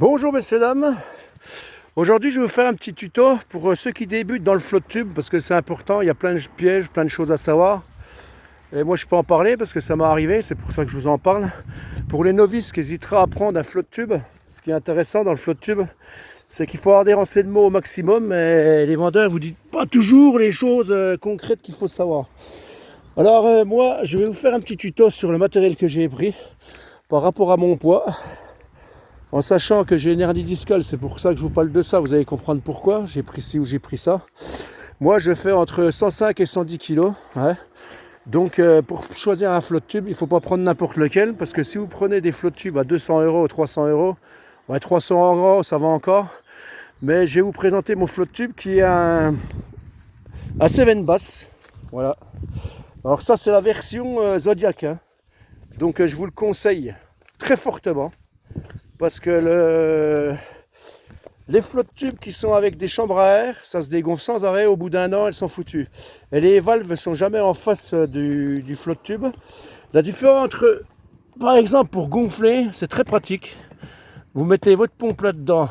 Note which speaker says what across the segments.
Speaker 1: Bonjour messieurs dames, aujourd'hui je vais vous faire un petit tuto pour ceux qui débutent dans le flotte tube parce que c'est important, il y a plein de pièges, plein de choses à savoir. Et moi je peux en parler parce que ça m'est arrivé, c'est pour ça que je vous en parle. Pour les novices qui hésiteraient à apprendre un flotte tube, ce qui est intéressant dans le flotte tube, c'est qu'il faut avoir des renseignements au maximum et les vendeurs vous disent pas toujours les choses concrètes qu'il faut savoir. Alors moi je vais vous faire un petit tuto sur le matériel que j'ai pris par rapport à mon poids. En sachant que j'ai une hernie discale, c'est pour ça que je vous parle de ça, vous allez comprendre pourquoi j'ai pris ci ou j'ai pris ça. Moi je fais entre 105 et 110 kg. Ouais. Donc pour choisir un flotte tube, il ne faut pas prendre n'importe lequel, parce que si vous prenez des flotte tubes à 200 €, 300 €, ouais, 300 € ça va encore. Mais je vais vous présenter mon flotte tube qui est assez veine basse. Voilà. Alors ça c'est la version Zodiac. Hein. Donc je vous le conseille très fortement. Parce que les flotte tubes qui sont avec des chambres à air, ça se dégonfle sans arrêt, au bout d'un an elles sont foutues. Et les valves ne sont jamais en face du flotte tube. La différence entre, par exemple pour gonfler, c'est très pratique. Vous mettez votre pompe là-dedans,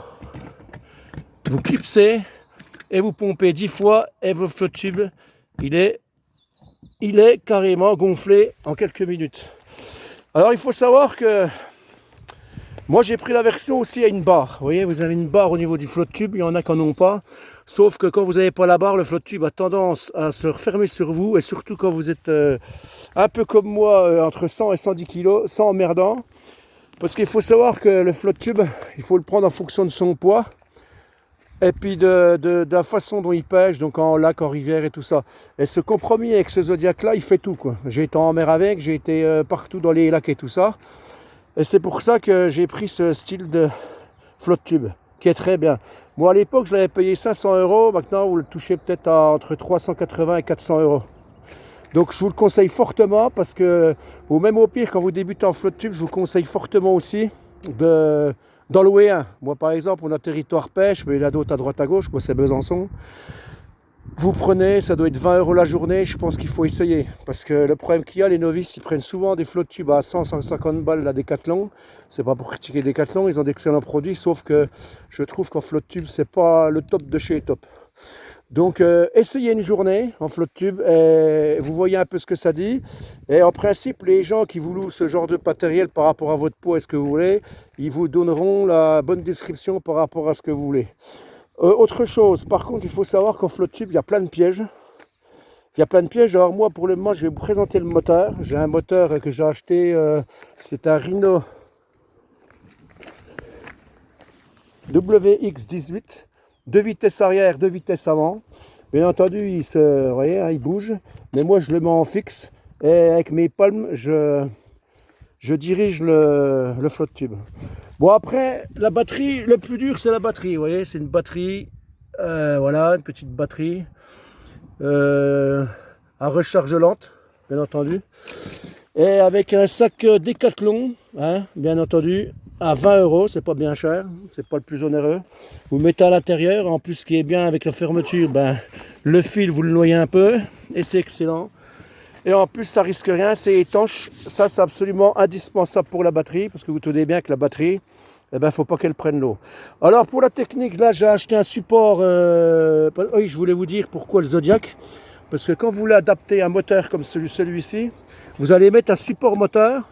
Speaker 1: vous clipsez et vous pompez 10 fois et votre flotte tube, il est carrément gonflé en quelques minutes. Alors il faut savoir que moi j'ai pris la version aussi à une barre. Vous voyez, vous avez une barre au niveau du flotte tube, il y en a qui n'en ont pas. Sauf que quand vous n'avez pas la barre, le flotte tube a tendance à se refermer sur vous. Et surtout quand vous êtes un peu comme moi, entre 100 et 110 kg, sans emmerdant. Parce qu'il faut savoir que le flotte tube, il faut le prendre en fonction de son poids. Et puis de la façon dont il pêche, donc en lac, en rivière et tout ça. Et ce compromis avec ce Zodiac là, il fait tout, quoi. J'ai été en mer avec, j'ai été partout dans les lacs et tout ça. Et c'est pour ça que j'ai pris ce style de flotte tube, qui est très bien. Moi à l'époque je l'avais payé 500 €, maintenant vous le touchez peut-être à entre 380 et 400 €. Donc je vous le conseille fortement parce que, ou même au pire quand vous débutez en flotte tube, je vous conseille fortement aussi d'en louer un. Moi par exemple on a territoire pêche, mais il y en a d'autres à droite à gauche, moi c'est Besançon. Vous prenez, ça doit être 20 € la journée, je pense qu'il faut essayer. Parce que le problème qu'il y a, les novices, ils prennent souvent des flotte tubes à 100, 150 balles la Decathlon. C'est pas pour critiquer Decathlon, ils ont d'excellents produits, sauf que je trouve qu'en flotte tube, c'est pas le top de chez top. Donc essayez une journée en flotte tube et vous voyez un peu ce que ça dit. Et en principe, les gens qui vous louent ce genre de matériel par rapport à votre poids et ce que vous voulez, ils vous donneront la bonne description par rapport à ce que vous voulez. Autre chose, par contre, il faut savoir qu'en flotte tube, il y a plein de pièges. Il y a plein de pièges. Alors moi, pour le moment, je vais vous présenter le moteur. J'ai un moteur que j'ai acheté, c'est un Rhino WX18, 2 vitesses arrière, 2 vitesses avant. Bien entendu, vous voyez, hein, il bouge. Mais moi, je le mets en fixe et avec mes palmes, je dirige le flotte tube. Bon après, la batterie, le plus dur c'est la batterie, vous voyez, c'est une batterie, voilà, une petite batterie à recharge lente, bien entendu. Et avec un sac Decathlon, hein, bien entendu, à 20 €, c'est pas bien cher, c'est pas le plus onéreux. Vous mettez à l'intérieur, en plus ce qui est bien avec la fermeture, ben, le fil vous le noyez un peu, et c'est excellent. Et en plus, ça risque rien, c'est étanche. Ça, c'est absolument indispensable pour la batterie, parce que vous tenez bien que la batterie, eh ben, faut pas qu'elle prenne l'eau. Alors, pour la technique, là, j'ai acheté un support. Oui, je voulais vous dire pourquoi le Zodiac. Parce que quand vous voulez adapter un moteur comme celui-ci, vous allez mettre un support moteur.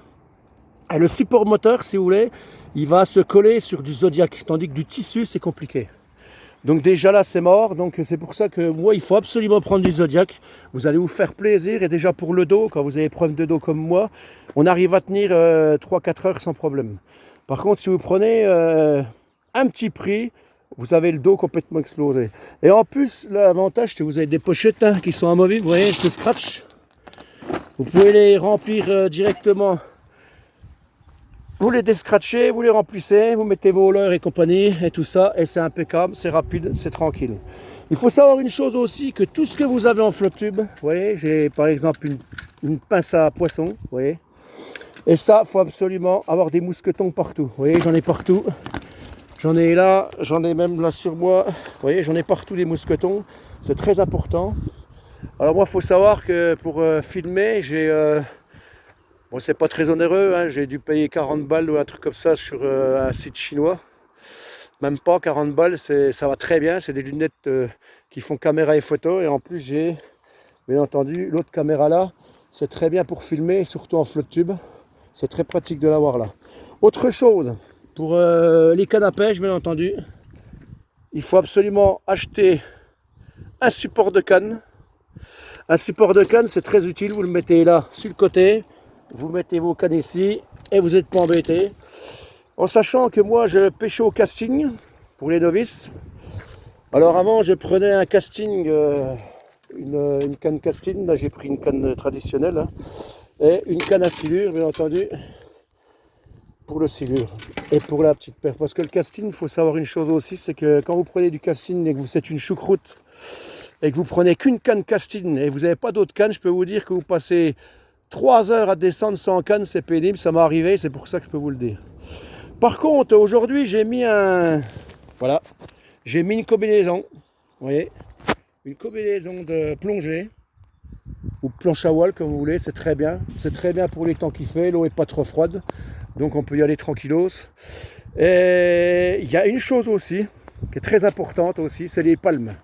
Speaker 1: Et le support moteur, si vous voulez, il va se coller sur du Zodiac. Tandis que du tissu, c'est compliqué. Donc déjà là c'est mort, donc c'est pour ça que moi il faut absolument prendre du Zodiac. Vous allez vous faire plaisir et déjà pour le dos, quand vous avez des problèmes de dos comme moi, on arrive à tenir 3-4 heures sans problème. Par contre si vous prenez un petit prix, vous avez le dos complètement explosé. Et en plus l'avantage c'est que vous avez des pochettes hein, qui sont amovibles, vous voyez ce scratch. Vous pouvez les remplir directement. Vous les descratchez, vous les remplissez, vous mettez vos hauleurs et compagnie et tout ça, et c'est impeccable, c'est rapide, c'est tranquille. Il faut savoir une chose aussi, que tout ce que vous avez en flotte tube, vous voyez, j'ai par exemple une pince à poisson, vous voyez, et ça, il faut absolument avoir des mousquetons partout, vous voyez, j'en ai partout, j'en ai là, j'en ai même là sur moi, vous voyez, j'en ai partout des mousquetons, c'est très important. Alors moi, il faut savoir que pour filmer, j'ai... bon, c'est pas très onéreux, hein. J'ai dû payer 40 balles ou un truc comme ça sur un site chinois. Même pas 40 balles, ça va très bien. C'est des lunettes qui font caméra et photo. Et en plus, j'ai, bien entendu, l'autre caméra là. C'est très bien pour filmer, surtout en flotte tube. C'est très pratique de l'avoir là. Autre chose, pour les cannes à pêche, bien entendu, il faut absolument acheter un support de canne. Un support de canne, c'est très utile. Vous le mettez là, sur le côté. Vous mettez vos cannes ici et vous n'êtes pas embêté. En sachant que moi, je pêchais au casting pour les novices. Alors avant, je prenais un casting, une canne casting. Là, j'ai pris une canne traditionnelle. Hein, et une canne à silure, bien entendu, pour le silure et pour la petite perche. Parce que le casting, il faut savoir une chose aussi, c'est que quand vous prenez du casting et que vous êtes une choucroute et que vous prenez qu'une canne casting et vous n'avez pas d'autre canne, je peux vous dire que vous passez 3 heures à descendre sans canne, c'est pénible, ça m'est arrivé, c'est pour ça que je peux vous le dire. Par contre, aujourd'hui, j'ai mis voilà, j'ai mis une combinaison, vous voyez, une combinaison de plongée ou planche à voile comme vous voulez, c'est très bien. C'est très bien pour les temps qu'il fait, l'eau n'est pas trop froide, donc on peut y aller tranquillos. Et il y a une chose aussi, qui est très importante aussi, c'est les palmes.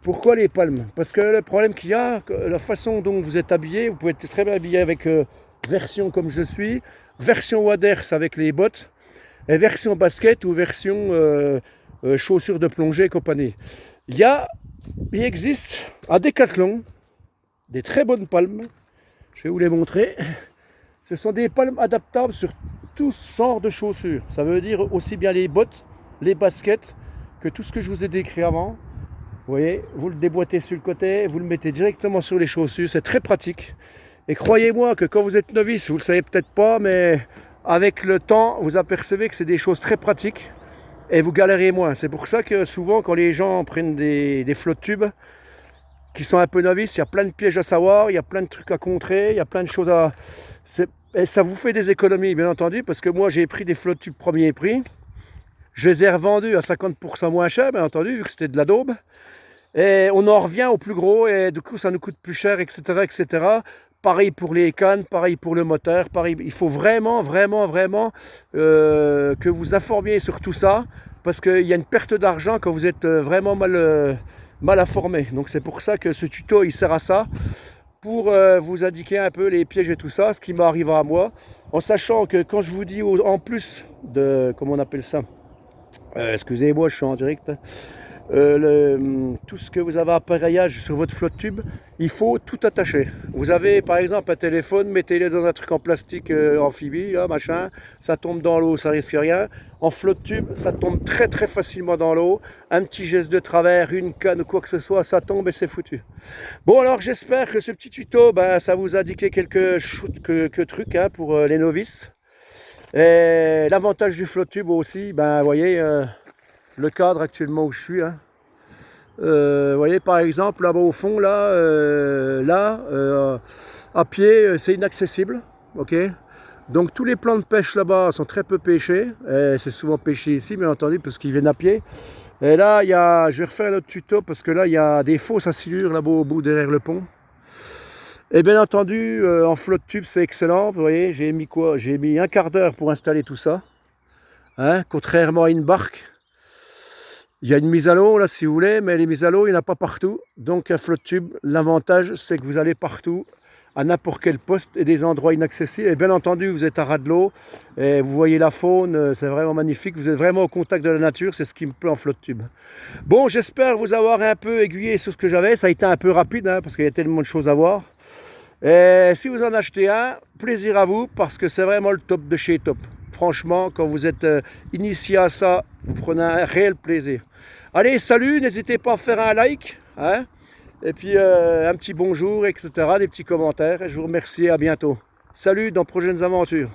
Speaker 1: Pourquoi les palmes? Parce que le problème qu'il y a, la façon dont vous êtes habillé, vous pouvez être très bien habillé avec version comme je suis, version waders avec les bottes, et version basket ou version chaussures de plongée et compagnie. Il existe à Decathlon des très bonnes palmes, je vais vous les montrer. Ce sont des palmes adaptables sur tout genre de chaussures. Ça veut dire aussi bien les bottes, les baskets, que tout ce que je vous ai décrit avant. Vous voyez, vous le déboîtez sur le côté, vous le mettez directement sur les chaussures, c'est très pratique. Et croyez-moi que quand vous êtes novice, vous ne le savez peut-être pas, mais avec le temps, vous apercevez que c'est des choses très pratiques et vous galérez moins. C'est pour ça que souvent, quand les gens prennent des flottes tubes, qui sont un peu novices, il y a plein de pièges à savoir, il y a plein de trucs à contrer, il y a plein de choses à... Et ça vous fait des économies, bien entendu, parce que moi, j'ai pris des flottes tubes premier prix. Je les ai revendus à 50% moins cher, bien entendu, vu que c'était de la daube. Et on en revient au plus gros, et du coup, ça nous coûte plus cher, etc., etc. Pareil pour les cannes, pareil pour le moteur, pareil. Il faut vraiment que vous informiez sur tout ça, parce qu'il y a une perte d'argent quand vous êtes vraiment mal informé. Donc c'est pour ça que ce tuto, il sert à ça, pour vous indiquer un peu les pièges et tout ça, ce qui m'arrive à moi, en sachant que quand je vous dis en plus de, comment on appelle ça, excusez-moi, je suis en direct, tout ce que vous avez appareillage sur votre flotte tube, il faut tout attacher. Vous avez par exemple un téléphone, mettez-le dans un truc en plastique amphibie, là, machin, ça tombe dans l'eau, ça risque rien. En flotte tube, ça tombe très facilement dans l'eau. Un petit geste de travers, une canne ou quoi que ce soit, ça tombe et c'est foutu. Bon, alors j'espère que ce petit tuto, ça vous a indiqué quelques trucs hein, pour les novices. Et l'avantage du flotte tube aussi, vous voyez, le cadre actuellement où je suis. Hein. Vous voyez par exemple là-bas au fond, à pied, c'est inaccessible. Ok. Donc tous les plans de pêche là-bas sont très peu pêchés. C'est souvent pêché ici, bien entendu, parce qu'ils viennent à pied. Et là, je vais refaire un autre tuto parce que là, il y a des fosses à silure là-bas au bout derrière le pont. Et bien entendu, en flotte tube, c'est excellent. Vous voyez, j'ai mis quoi? J'ai mis un quart d'heure pour installer tout ça. Hein, contrairement à une barque. Il y a une mise à l'eau là si vous voulez, mais les mises à l'eau il n'y en a pas partout. Donc un flotte tube, l'avantage c'est que vous allez partout, à n'importe quel poste et des endroits inaccessibles. Et bien entendu vous êtes à ras de l'eau, et vous voyez la faune, c'est vraiment magnifique. Vous êtes vraiment au contact de la nature, c'est ce qui me plaît en flotte tube. Bon, j'espère vous avoir un peu aiguillé sur ce que j'avais. Ça a été un peu rapide hein, parce qu'il y a tellement de choses à voir. Et si vous en achetez un, plaisir à vous parce que c'est vraiment le top de chez top. Franchement, quand vous êtes initié à ça, vous prenez un réel plaisir. Allez, salut, n'hésitez pas à faire un like, hein, et puis un petit bonjour, etc., des petits commentaires. Et je vous remercie, à bientôt. Salut, dans prochaines aventures.